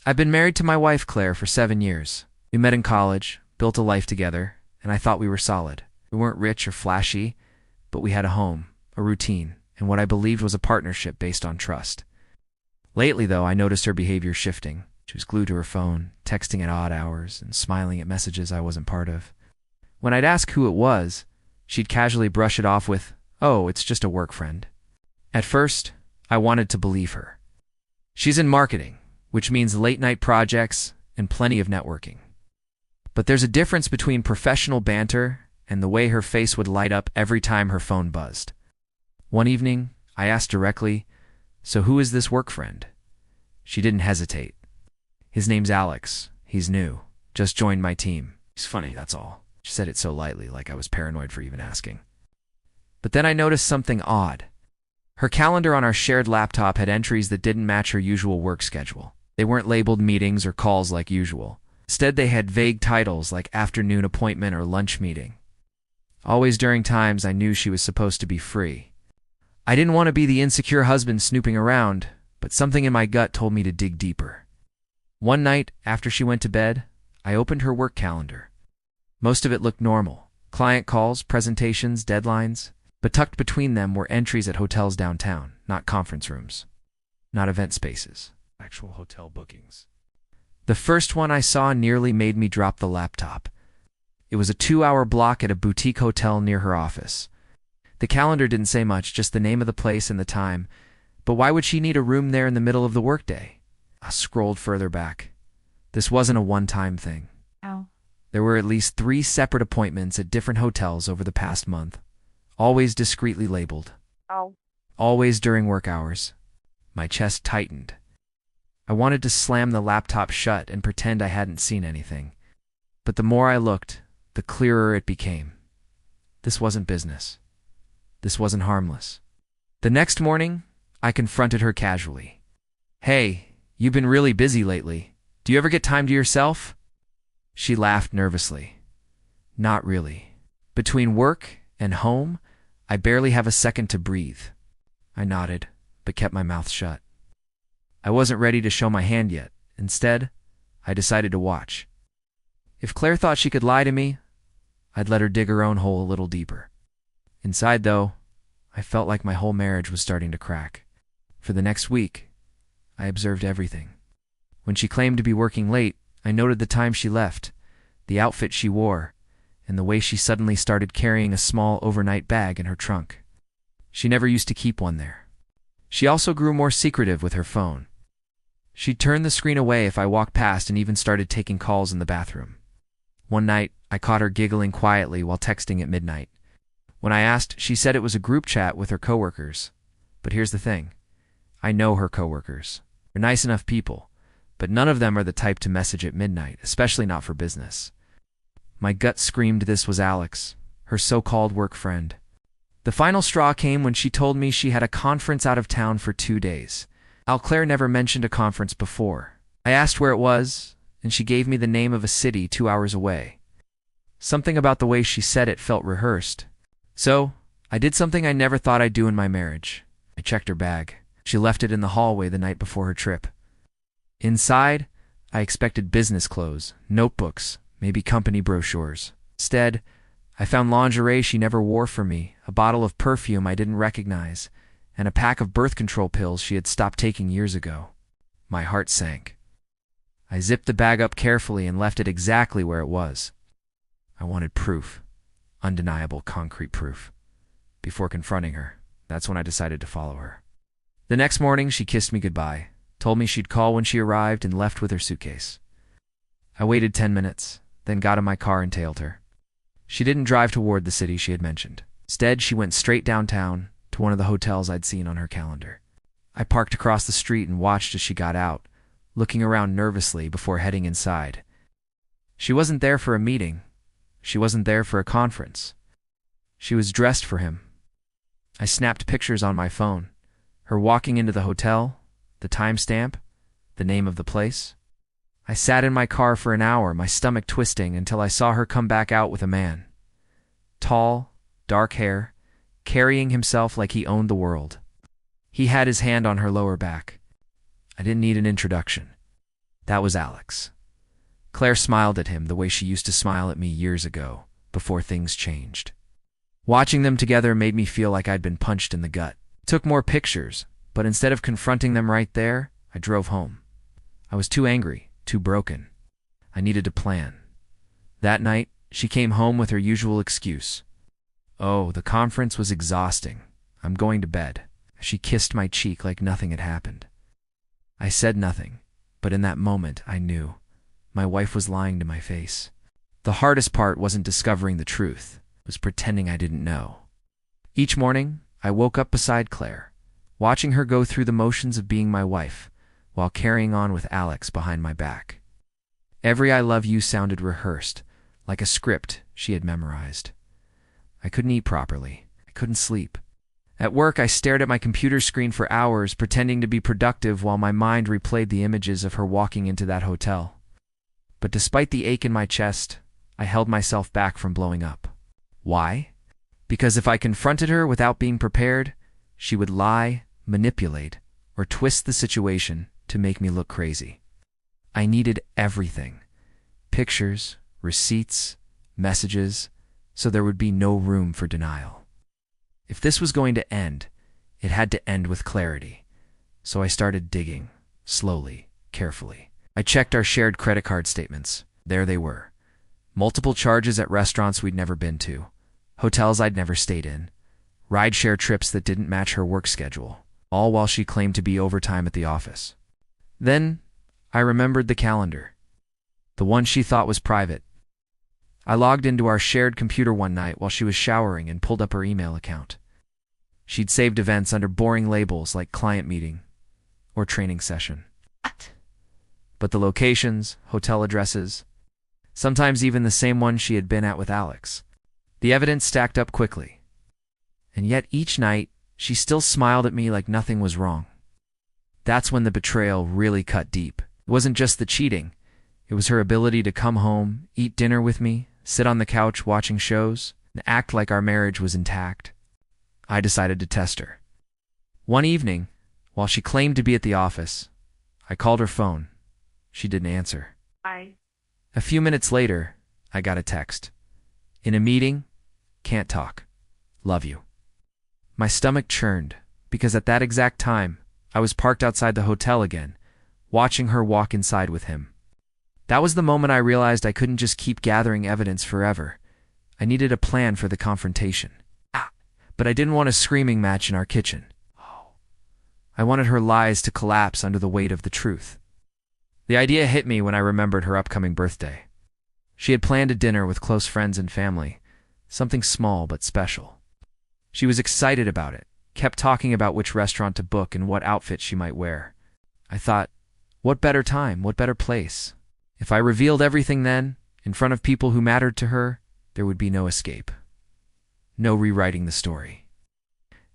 I've been married to my wife, Claire, for 7 years. We met in college, built a life together, and I thought we were solid. We weren't rich or flashy, but we had a home, a routine, and what I believed was a partnership based on trust. Lately, though, I noticed her behavior shifting. She was glued to her phone, texting at odd hours, and smiling at messages I wasn't part of. When I'd ask who it was, she'd casually brush it off with, "Oh, it's just a work friend." At first, I wanted to believe her. She's in marketing, which means late-night projects and plenty of networking. But there's a difference between professional banter and the way her face would light up every time her phone buzzed. One evening, I asked directly, "So who is this work friend?" She didn't hesitate. "His name's Alex. He's new. Just joined my team. He's funny, that's all." She said it so lightly, like I was paranoid for even asking. But then I noticed something odd. Her calendar on our shared laptop had entries that didn't match her usual work schedule. They weren't labeled meetings or calls like usual. Instead, they had vague titles like afternoon appointment or lunch meeting. Always during times I knew she was supposed to be free. I didn't want to be the insecure husband snooping around, but something in my gut told me to dig deeper. One night, after she went to bed, I opened her work calendar. Most of it looked normal. Client calls, presentations, deadlines. But tucked between them were entries at hotels downtown, not conference rooms, not event spaces, actual hotel bookings. The first one I saw nearly made me drop the laptop. It was a 2-hour block at a boutique hotel near her office. The calendar didn't say much, just the name of the place and the time, but why would she need a room there in the middle of the workday? I scrolled further back. This wasn't a one-time thing. Ow. There were at least 3 separate appointments at different hotels over the past month, always discreetly labeled. Ow. Always during work hours. My chest tightened. I wanted to slam the laptop shut and pretend I hadn't seen anything. But the more I looked, the clearer it became. This wasn't business. This wasn't harmless. The next morning, I confronted her casually. "Hey, you've been really busy lately. Do you ever get time to yourself?" She laughed nervously. "Not really. Between work and home, I barely have a second to breathe." I nodded, but kept my mouth shut. I wasn't ready to show my hand yet. Instead, I decided to watch. If Claire thought she could lie to me, I'd let her dig her own hole a little deeper. Inside, though, I felt like my whole marriage was starting to crack. For the next week, I observed everything. When she claimed to be working late, I noted the time she left, the outfit she wore, and the way she suddenly started carrying a small overnight bag in her trunk. She never used to keep one there. She also grew more secretive with her phone. She'd turn the screen away if I walked past and even started taking calls in the bathroom. One night, I caught her giggling quietly while texting at midnight. When I asked, she said it was a group chat with her coworkers. But here's the thing. I know her coworkers. They're nice enough people, but none of them are the type to message at midnight, especially not for business. My gut screamed this was Alex, her so-called work friend. The final straw came when she told me she had a conference out of town for 2 days. Claire never mentioned a conference before. I asked where it was, and she gave me the name of a city 2 hours away. Something about the way she said it felt rehearsed. So, I did something I never thought I'd do in my marriage. I checked her bag. She left it in the hallway the night before her trip. Inside, I expected business clothes, notebooks, maybe company brochures. Instead, I found lingerie she never wore for me, a bottle of perfume I didn't recognize, and a pack of birth control pills she had stopped taking years ago. My heart sank. I zipped the bag up carefully and left it exactly where it was. I wanted proof. Undeniable, concrete proof. Before confronting her, that's when I decided to follow her. The next morning, she kissed me goodbye, told me she'd call when she arrived, and left with her suitcase. I waited 10 minutes, then got in my car and tailed her. She didn't drive toward the city she had mentioned. Instead, she went straight downtown to one of the hotels I'd seen on her calendar. I parked across the street and watched as she got out, looking around nervously before heading inside. She wasn't there for a meeting. She wasn't there for a conference. She was dressed for him. I snapped pictures on my phone. Her walking into the hotel, the timestamp, the name of the place. I sat in my car for an hour, my stomach twisting, until I saw her come back out with a man. Tall, dark hair, carrying himself like he owned the world. He had his hand on her lower back. I didn't need an introduction. That was Alex. Claire smiled at him the way she used to smile at me years ago, before things changed. Watching them together made me feel like I'd been punched in the gut. Took more pictures, but instead of confronting them right there, I drove home. I was too angry, too broken. I needed a plan. That night, she came home with her usual excuse. Oh, the conference was exhausting. I'm going to bed. She kissed my cheek like nothing had happened. I said nothing, but in that moment I knew. My wife was lying to my face. The hardest part wasn't discovering the truth. It was pretending I didn't know. Each morning, I woke up beside Claire, watching her go through the motions of being my wife, while carrying on with Alex behind my back. Every I love you sounded rehearsed, like a script she had memorized. I couldn't eat properly. I couldn't sleep. At work, I stared at my computer screen for hours, pretending to be productive while my mind replayed the images of her walking into that hotel. But despite the ache in my chest, I held myself back from blowing up. Why? Because if I confronted her without being prepared, she would lie, manipulate, or twist the situation to make me look crazy. I needed everything. Pictures, receipts, messages, so there would be no room for denial. If this was going to end, it had to end with clarity. So I started digging, slowly, carefully. I checked our shared credit card statements. There they were. Multiple charges at restaurants we'd never been to, hotels I'd never stayed in, rideshare trips that didn't match her work schedule, all while she claimed to be overtime at the office. Then, I remembered the calendar. The one she thought was private. I logged into our shared computer one night while she was showering and pulled up her email account. She'd saved events under boring labels like client meeting or training session. But the locations, hotel addresses, sometimes even the same one she had been at with Alex. The evidence stacked up quickly. And yet each night, she still smiled at me like nothing was wrong. That's when the betrayal really cut deep. It wasn't just the cheating. It was her ability to come home, eat dinner with me, sit on the couch watching shows, and act like our marriage was intact. I decided to test her. One evening, while she claimed to be at the office, I called her phone. She didn't answer. Hi. A few minutes later, I got a text. In a meeting, can't talk. Love you. My stomach churned, because at that exact time, I was parked outside the hotel again, watching her walk inside with him. That was the moment I realized I couldn't just keep gathering evidence forever. I needed a plan for the confrontation. But I didn't want a screaming match in our kitchen. I wanted her lies to collapse under the weight of the truth. The idea hit me when I remembered her upcoming birthday. She had planned a dinner with close friends and family, something small but special. She was excited about it, kept talking about which restaurant to book and what outfit she might wear. I thought, what better time, what better place? If I revealed everything then, in front of people who mattered to her, there would be no escape. No rewriting the story.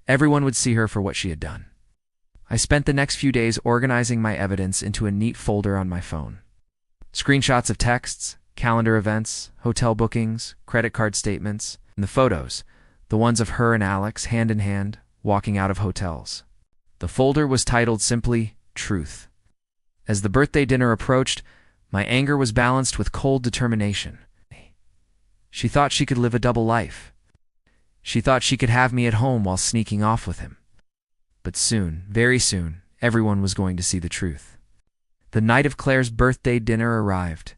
Everyone would see her for what she had done. I spent the next few days organizing my evidence into a neat folder on my phone. Screenshots of texts, calendar events, hotel bookings, credit card statements, and the photos, the ones of her and Alex hand in hand, walking out of hotels. The folder was titled simply, Truth. As the birthday dinner approached, my anger was balanced with cold determination. She thought she could live a double life. She thought she could have me at home while sneaking off with him. But soon, very soon, everyone was going to see the truth. The night of Claire's birthday dinner arrived,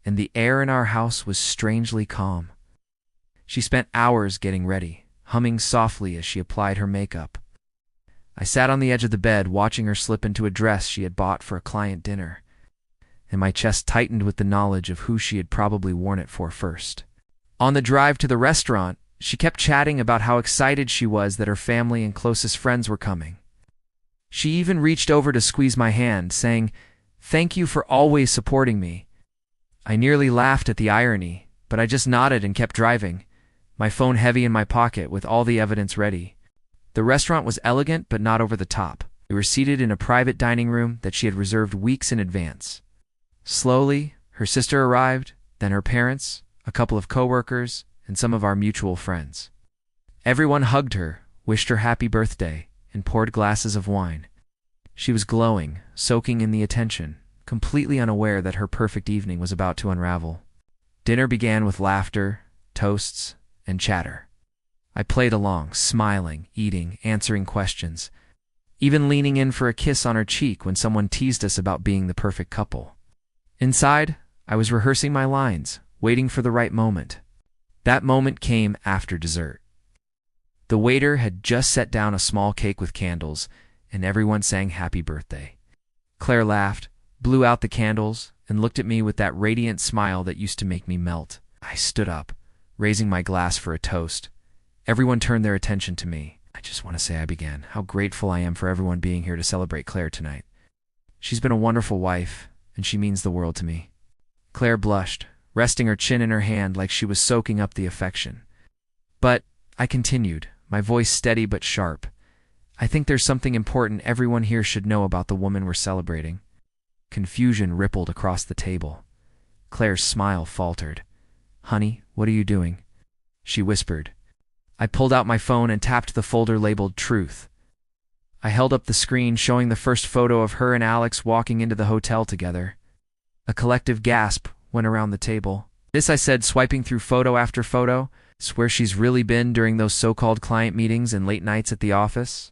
and the air in our house was strangely calm. She spent hours getting ready, humming softly as she applied her makeup. I sat on the edge of the bed watching her slip into a dress she had bought for a client dinner, and my chest tightened with the knowledge of who she had probably worn it for first. On the drive to the restaurant, she kept chatting about how excited she was that her family and closest friends were coming. She even reached over to squeeze my hand, saying, "Thank you for always supporting me." I nearly laughed at the irony, but I just nodded and kept driving, my phone heavy in my pocket with all the evidence ready. The restaurant was elegant but not over the top. We were seated in a private dining room that she had reserved weeks in advance. Slowly, her sister arrived, then her parents, a couple of coworkers, and some of our mutual friends. Everyone hugged her, wished her happy birthday, and poured glasses of wine. She was glowing, soaking in the attention, completely unaware that her perfect evening was about to unravel. Dinner began with laughter, toasts, and chatter. I played along, smiling, eating, answering questions, even leaning in for a kiss on her cheek when someone teased us about being the perfect couple. Inside, I was rehearsing my lines, waiting for the right moment. That moment came after dessert. The waiter had just set down a small cake with candles, and everyone sang happy birthday. Claire laughed, blew out the candles, and looked at me with that radiant smile that used to make me melt. I stood up, raising my glass for a toast. Everyone turned their attention to me. I just want to say, I began, how grateful I am for everyone being here to celebrate Claire tonight. She's been a wonderful wife, and she means the world to me. Claire blushed, resting her chin in her hand like she was soaking up the affection. But I continued, my voice steady but sharp. I think there's something important everyone here should know about the woman we're celebrating. Confusion rippled across the table. Claire's smile faltered. Honey, what are you doing? She whispered. I pulled out my phone and tapped the folder labeled Truth. I held up the screen showing the first photo of her and Alex walking into the hotel together. A collective gasp went around the table. This, I said, swiping through photo after photo. It's where she's really been during those so-called client meetings and late nights at the office.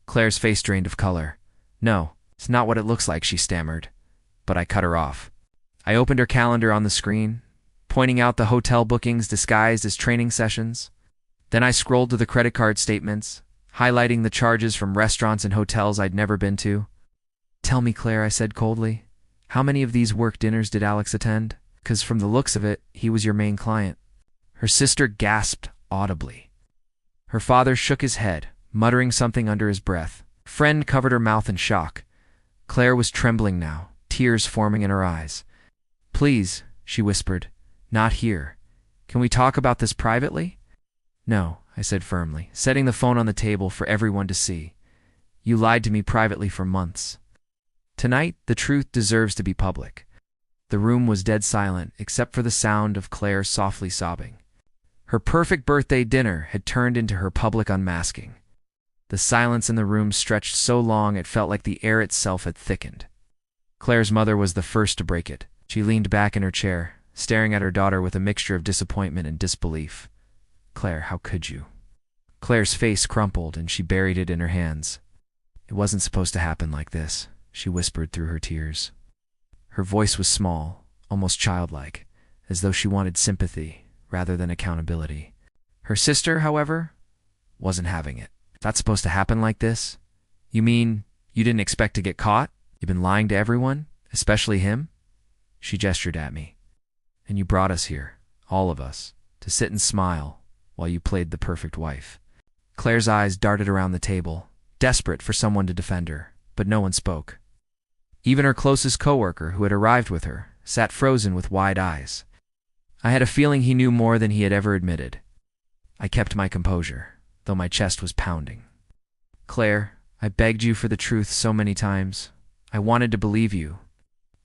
Claire's face drained of color. No, it's not what it looks like, she stammered. But I cut her off. I opened her calendar on the screen, pointing out the hotel bookings disguised as training sessions. Then I scrolled to the credit card statements, highlighting the charges from restaurants and hotels I'd never been to. Tell me, Claire, I said coldly, how many of these work dinners did Alex attend? 'Cause from the looks of it, he was your main client. Her sister gasped audibly. Her father shook his head, muttering something under his breath. Friend covered her mouth in shock. Claire was trembling now, tears forming in her eyes. Please, she whispered, not here. Can we talk about this privately? No, I said firmly, setting the phone on the table for everyone to see. You lied to me privately for months. Tonight, the truth deserves to be public. The room was dead silent, except for the sound of Claire softly sobbing. Her perfect birthday dinner had turned into her public unmasking. The silence in the room stretched so long it felt like the air itself had thickened. Claire's mother was the first to break it. She leaned back in her chair, staring at her daughter with a mixture of disappointment and disbelief. Claire, how could you? Claire's face crumpled and she buried it in her hands. It wasn't supposed to happen like this, she whispered through her tears. Her voice was small, almost childlike, as though she wanted sympathy rather than accountability. Her sister, however, wasn't having it. That's supposed to happen like this? You mean you didn't expect to get caught? You've been lying to everyone, especially him? She gestured at me. And you brought us here, all of us, to sit and smile while you played the perfect wife. Claire's eyes darted around the table, desperate for someone to defend her, but no one spoke. Even her closest coworker, who had arrived with her, sat frozen with wide eyes. I had a feeling he knew more than he had ever admitted. I kept my composure, though my chest was pounding. Claire, I begged you for the truth so many times. I wanted to believe you.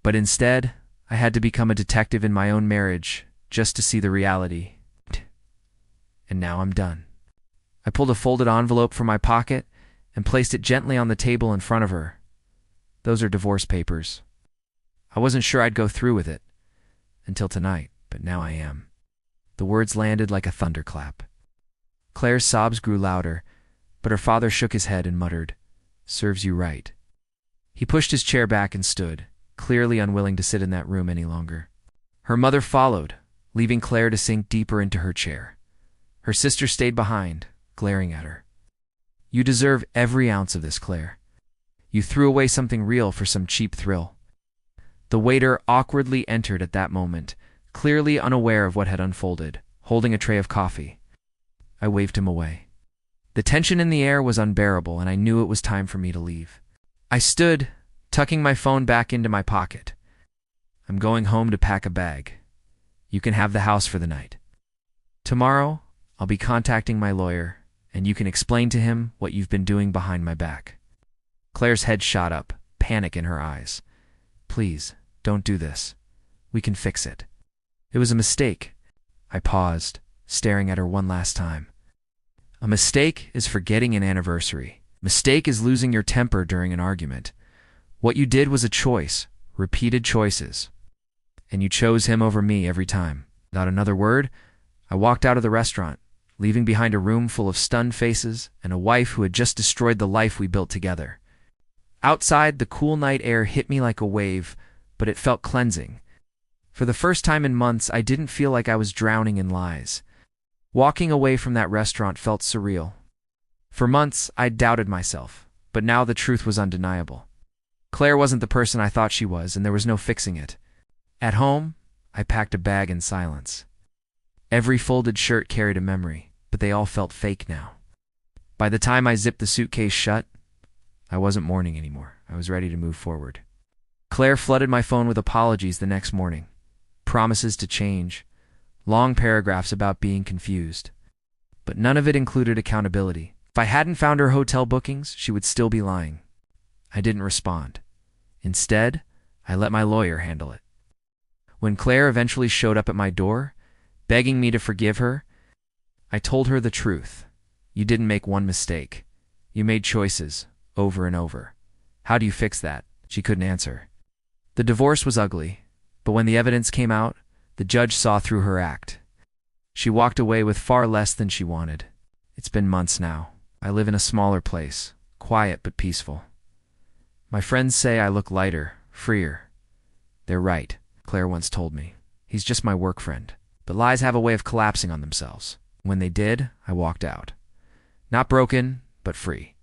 But instead, I had to become a detective in my own marriage, just to see the reality. And now I'm done. I pulled a folded envelope from my pocket and placed it gently on the table in front of her. Those are divorce papers. I wasn't sure I'd go through with it until tonight, but now I am. The words landed like a thunderclap. Claire's sobs grew louder, but her father shook his head and muttered, "Serves you right." He pushed his chair back and stood, clearly unwilling to sit in that room any longer. Her mother followed, leaving Claire to sink deeper into her chair. Her sister stayed behind, glaring at her. You deserve every ounce of this, Claire. You threw away something real for some cheap thrill. The waiter awkwardly entered at that moment, clearly unaware of what had unfolded, holding a tray of coffee. I waved him away. The tension in the air was unbearable, and I knew it was time for me to leave. I stood, tucking my phone back into my pocket. I'm going home to pack a bag. You can have the house for the night. Tomorrow, I'll be contacting my lawyer, and you can explain to him what you've been doing behind my back. Claire's head shot up, panic in her eyes. Please, don't do this. We can fix it. It was a mistake. I paused, staring at her one last time. A mistake is forgetting an anniversary. Mistake is losing your temper during an argument. What you did was a choice, Repeated choices. And you chose him over me every time. Without another word, I walked out of the restaurant, leaving behind a room full of stunned faces and a wife who had just destroyed the life we built together. Outside, the cool night air hit me like a wave, but it felt cleansing. For the first time in months, I didn't feel like I was drowning in lies. Walking away from that restaurant felt surreal. For months, I'd doubted myself, but now the truth was undeniable. Claire wasn't the person I thought she was, and there was no fixing it. At home, I packed a bag in silence. Every folded shirt carried a memory, but they all felt fake now. By the time I zipped the suitcase shut, I wasn't mourning anymore. I was ready to move forward. Claire flooded my phone with apologies the next morning, promises to change, long paragraphs about being confused. But none of it included accountability. If I hadn't found her hotel bookings, she would still be lying. I didn't respond. Instead, I let my lawyer handle it. When Claire eventually showed up at my door, begging me to forgive her, I told her the truth. You didn't make one mistake. You made choices, over and over. How do you fix that? She couldn't answer. The divorce was ugly, but when the evidence came out, the judge saw through her act. She walked away with far less than she wanted. It's been months now. I live in a smaller place, quiet but peaceful. My friends say I look lighter, freer. They're right, Claire once told me. He's just my work friend. But lies have a way of collapsing on themselves. When they did, I walked out. Not broken, but free.